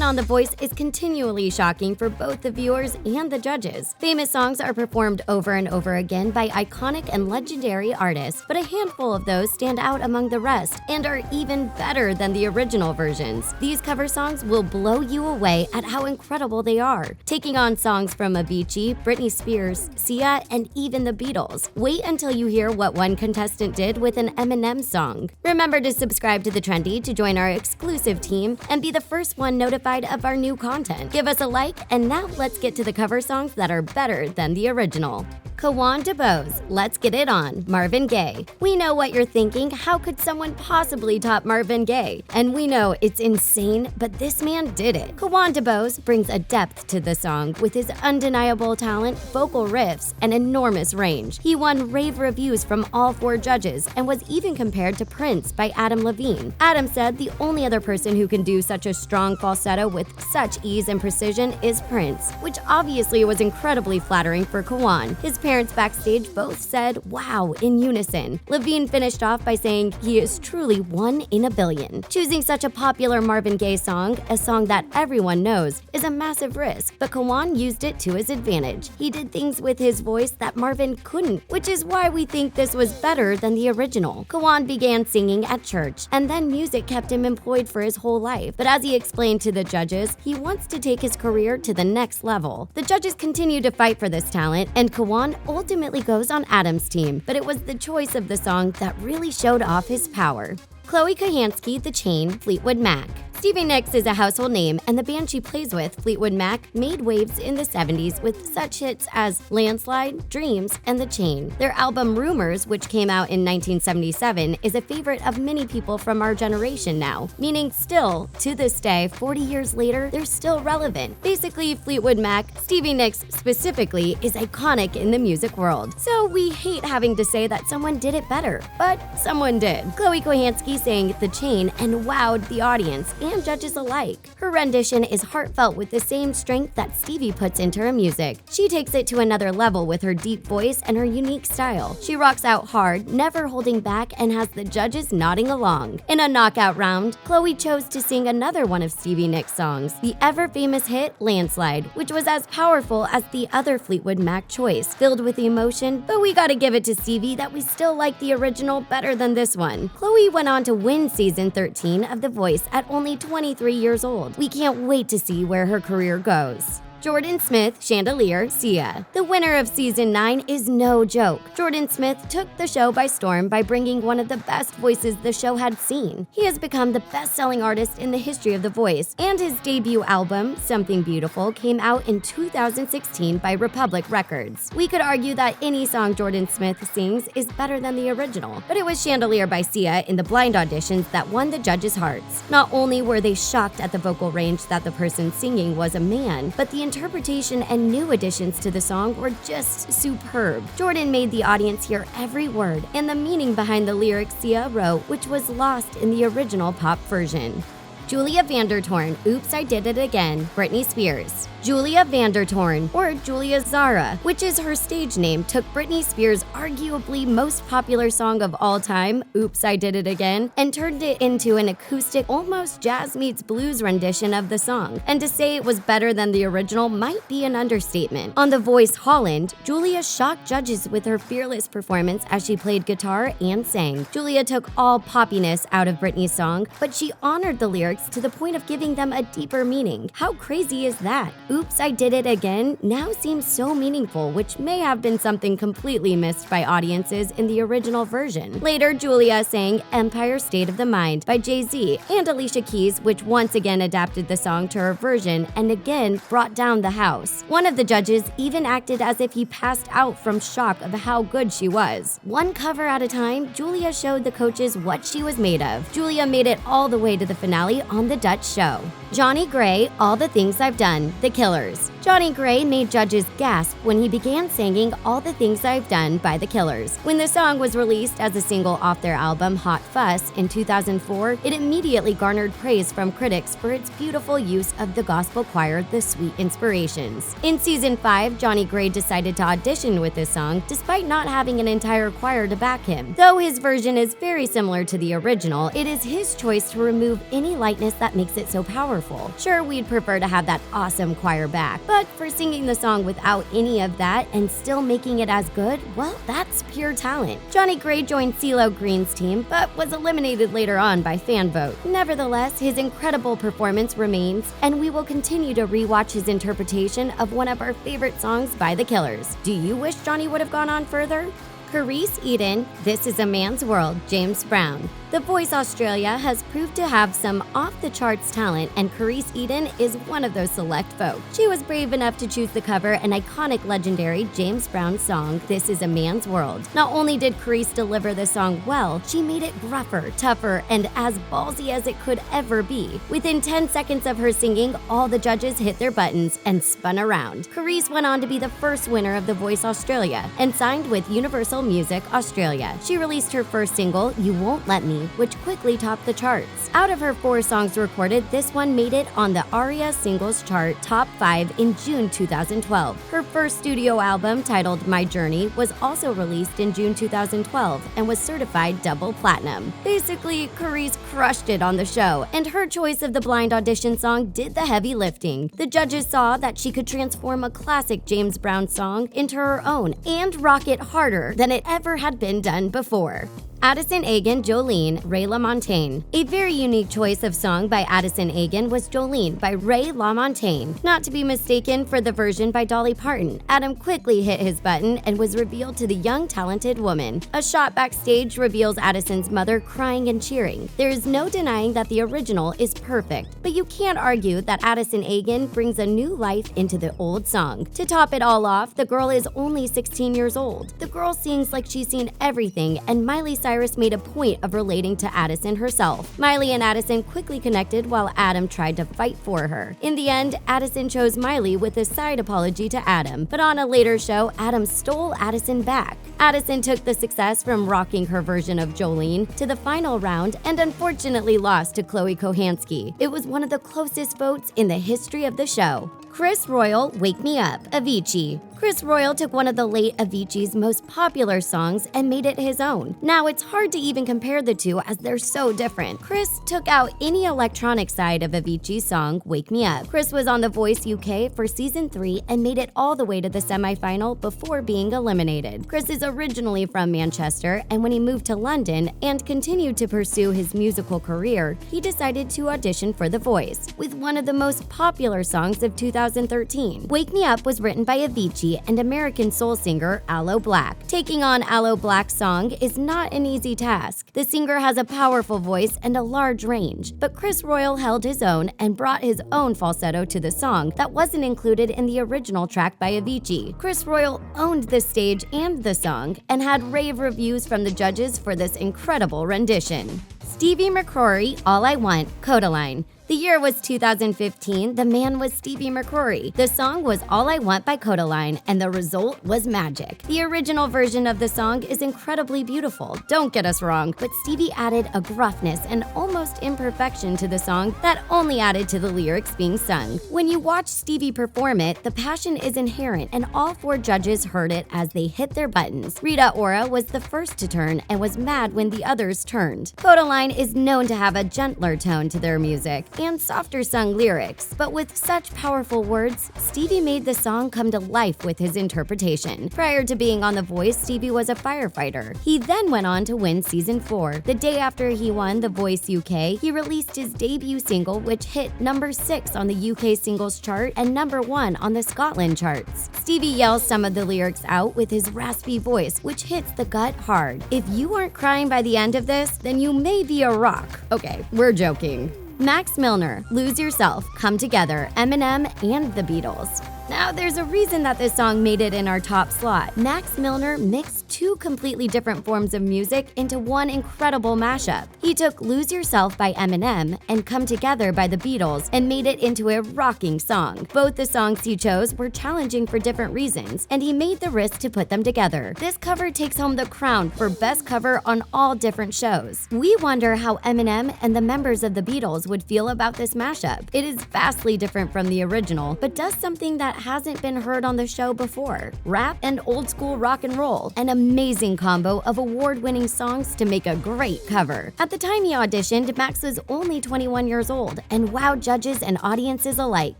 on The Voice is continually shocking for both the viewers and the judges. Famous songs are performed over and over again by iconic and legendary artists, but a handful of those stand out among the rest and are even better than the original versions. These cover songs will blow you away at how incredible they are, taking on songs from Avicii, Britney Spears, Sia, and even The Beatles. Wait until you hear what one contestant did with an Eminem song. Remember to subscribe to The Trendy to join our exclusive team and be the first one notified of our new content. Give us a like, and now let's get to the cover songs that are better than the original. Kawan DeBose, Let's Get It On, Marvin Gaye. We know what you're thinking, how could someone possibly top Marvin Gaye? And we know it's insane, but this man did it. Kawan DeBose brings a depth to the song with his undeniable talent, vocal riffs, and enormous range. He won rave reviews from all 4 judges and was even compared to Prince by Adam Levine. Adam said the only other person who can do such a strong falsetto with such ease and precision is Prince, which obviously was incredibly flattering for Kawan. His parents backstage both said, "Wow," in unison. Levine finished off by saying he is truly 1 in a billion. Choosing such a popular Marvin Gaye song, a song that everyone knows, is a massive risk, but Kawan used it to his advantage. He did things with his voice that Marvin couldn't, which is why we think this was better than the original. Kawan began singing at church, and then music kept him employed for his whole life. But as he explained to the judges, he wants to take his career to the next level. The judges continue to fight for this talent, and Kawan ultimately goes on Adam's team, but it was the choice of the song that really showed off his power. Chloe Kohanski, The Chain, Fleetwood Mac. Stevie Nicks is a household name, and the band she plays with, Fleetwood Mac, made waves in the 70s with such hits as Landslide, Dreams, and The Chain. Their album Rumors, which came out in 1977, is a favorite of many people from our generation now, meaning still, to this day, 40 years later, they're still relevant. Basically, Fleetwood Mac, Stevie Nicks specifically, is iconic in the music world. So we hate having to say that someone did it better, but someone did. Chloe Kohanski sang The Chain and wowed the audience and judges alike. Her rendition is heartfelt with the same strength that Stevie puts into her music. She takes it to another level with her deep voice and her unique style. She rocks out hard, never holding back, and has the judges nodding along. In a knockout round, Chloe chose to sing another one of Stevie Nicks' songs, the ever-famous hit Landslide, which was as powerful as the other Fleetwood Mac choice, filled with emotion, but we gotta give it to Stevie that we still like the original better than this one. Chloe went on to win season 13 of The Voice at only 23 years old. We can't wait to see where her career goes. Jordan Smith, Chandelier, Sia. The winner of Season 9 is no joke. Jordan Smith took the show by storm by bringing one of the best voices the show had seen. He has become the best-selling artist in the history of The Voice, and his debut album, Something Beautiful, came out in 2016 by Republic Records. We could argue that any song Jordan Smith sings is better than the original, but it was Chandelier by Sia in the blind auditions that won the judges' hearts. Not only were they shocked at the vocal range that the person singing was a man, but the interpretation and new additions to the song were just superb. Jordan made the audience hear every word and the meaning behind the lyrics Sia wrote, which was lost in the original pop version. Julia Toorn, Oops, I Did It Again, Britney Spears. Julia Toorn, or Julia Zara, which is her stage name, took Britney Spears' arguably most popular song of all time, Oops, I Did It Again, and turned it into an acoustic, almost jazz meets blues rendition of the song. And to say it was better than the original might be an understatement. On The Voice Holland, Julia shocked judges with her fearless performance as she played guitar and sang. Julia took all poppiness out of Britney's song, but she honored the lyrics to the point of giving them a deeper meaning. How crazy is that? Oops, I Did It Again now seems so meaningful, which may have been something completely missed by audiences in the original version. Later, Julia sang Empire State of the Mind by Jay-Z and Alicia Keys, which once again adapted the song to her version and again brought down the house. One of the judges even acted as if he passed out from shock of how good she was. One cover at a time, Julia showed the coaches what she was made of. Julia made it all the way to the finale on the Dutch show. Jonny Gray, All the Things I've Done, The Killers. Jonny Gray made judges gasp when he began singing All the Things I've Done by The Killers. When the song was released as a single off their album Hot Fuss in 2004, it immediately garnered praise from critics for its beautiful use of the gospel choir The Sweet Inspirations. In season 5, Jonny Gray decided to audition with this song despite not having an entire choir to back him. Though his version is very similar to the original, it is his choice to remove any lightness that makes it so powerful. Sure, we'd prefer to have that awesome choir back, but for singing the song without any of that and still making it as good, well, that's pure talent. Jonny Gray joined CeeLo Green's team, but was eliminated later on by fan vote. Nevertheless, his incredible performance remains, and we will continue to rewatch his interpretation of one of our favorite songs by The Killers. Do you wish Jonny would have gone on further? Karise Eden, This Is a Man's World, James Brown. The Voice Australia has proved to have some off-the-charts talent, and Karise Eden is one of those select folk. She was brave enough to choose to cover an iconic legendary James Brown song, This Is a Man's World. Not only did Karise deliver the song well, she made it gruffer, tougher, and as ballsy as it could ever be. Within 10 seconds of her singing, all the judges hit their buttons and spun around. Karise went on to be the first winner of The Voice Australia and signed with Universal Music Australia. She released her first single, You Won't Let Me, which quickly topped the charts. Out of her 4 songs recorded, this one made it on the ARIA Singles Chart Top 5 in June 2012. Her first studio album, titled My Journey, was also released in June 2012 and was certified double platinum. Basically, Karise crushed it on the show, and her choice of the blind audition song did the heavy lifting. The judges saw that she could transform a classic James Brown song into her own and rock it harder than it ever had been done before. Addison Agen, Jolene, Ray LaMontagne. A very unique choice of song by Addison Agen was Jolene by Ray LaMontagne. Not to be mistaken for the version by Dolly Parton, Adam quickly hit his button and was revealed to the young, talented woman. A shot backstage reveals Addison's mother crying and cheering. There is no denying that the original is perfect, but you can't argue that Addison Agen brings a new life into the old song. To top it all off, the girl is only 16 years old. The girl sings like she's seen everything, and Miley Cyrus made a point of relating to Addison herself. Miley and Addison quickly connected while Adam tried to fight for her. In the end, Addison chose Miley with a side apology to Adam, but on a later show, Adam stole Addison back. Addison took the success from rocking her version of Jolene to the final round and unfortunately lost to Chloe Kohanski. It was one of the closest votes in the history of the show. Chris Royal, Wake Me Up, Avicii. Chris Royal took one of the late Avicii's most popular songs and made it his own. Now, it's hard to even compare the two as they're so different. Chris took out any electronic side of Avicii's song, Wake Me Up. Chris was on The Voice UK for season 3 and made it all the way to the semifinal before being eliminated. Chris is originally from Manchester, and when he moved to London and continued to pursue his musical career, he decided to audition for The Voice with one of the most popular songs of 2013. Wake Me Up was written by Avicii and American soul singer Aloe Blacc. Taking on Aloe Blacc's song is not an easy task. The singer has a powerful voice and a large range, but Chris Royal held his own and brought his own falsetto to the song that wasn't included in the original track by Avicii. Chris Royal owned the stage and the song and had rave reviews from the judges for this incredible rendition. Stevie McCrorie, All I Want, Codaline. The year was 2015, the man was Stevie McCrorie. The song was All I Want by Codaline, and the result was magic. The original version of the song is incredibly beautiful, don't get us wrong, but Stevie added a gruffness and almost imperfection to the song that only added to the lyrics being sung. When you watch Stevie perform it, the passion is inherent, and all 4 judges heard it as they hit their buttons. Rita Ora was the first to turn and was mad when the others turned. Codaline is known to have a gentler tone to their music and softer sung lyrics, but with such powerful words, Stevie made the song come to life with his interpretation. Prior to being on The Voice, Stevie was a firefighter. He then went on to win season 4. The day after he won The Voice UK, he released his debut single, which hit number 6 on the UK singles chart and number 1 on the Scotland charts. Stevie yells some of the lyrics out with his raspy voice, which hits the gut hard. If you aren't crying by the end of this, then you may be a rock. Okay, we're joking. Max Milner, Lose Yourself, Come Together, Eminem and The Beatles. Now, there's a reason that this song made it in our top slot. Max Milner mixed two completely different forms of music into one incredible mashup. He took Lose Yourself by Eminem and Come Together by The Beatles and made it into a rocking song. Both the songs he chose were challenging for different reasons, and he made the risk to put them together. This cover takes home the crown for best cover on all different shows. We wonder how Eminem and the members of The Beatles would feel about this mashup. It is vastly different from the original, but does something that hasn't been heard on the show before: rap and old school rock and roll, an amazing combo of award-winning songs to make a great cover. At the time he auditioned, Max was only 21 years old and wowed judges and audiences alike.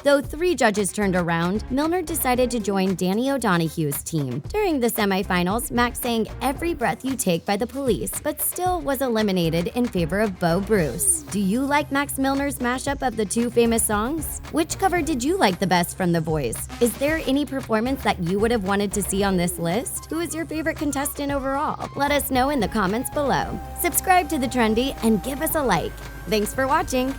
Though 3 judges turned around, Milner decided to join Danny O'Donohue's team. During the semifinals, Max sang Every Breath You Take by The Police, but still was eliminated in favor of Bo Bruce. Do you like Max Milner's mashup of the 2 famous songs? Which cover did you like the best from The Voice? Is there any performance that you would have wanted to see on this list? Who is your favorite contestant overall? Let us know in the comments below. Subscribe to The Trendy and give us a like. Thanks for watching.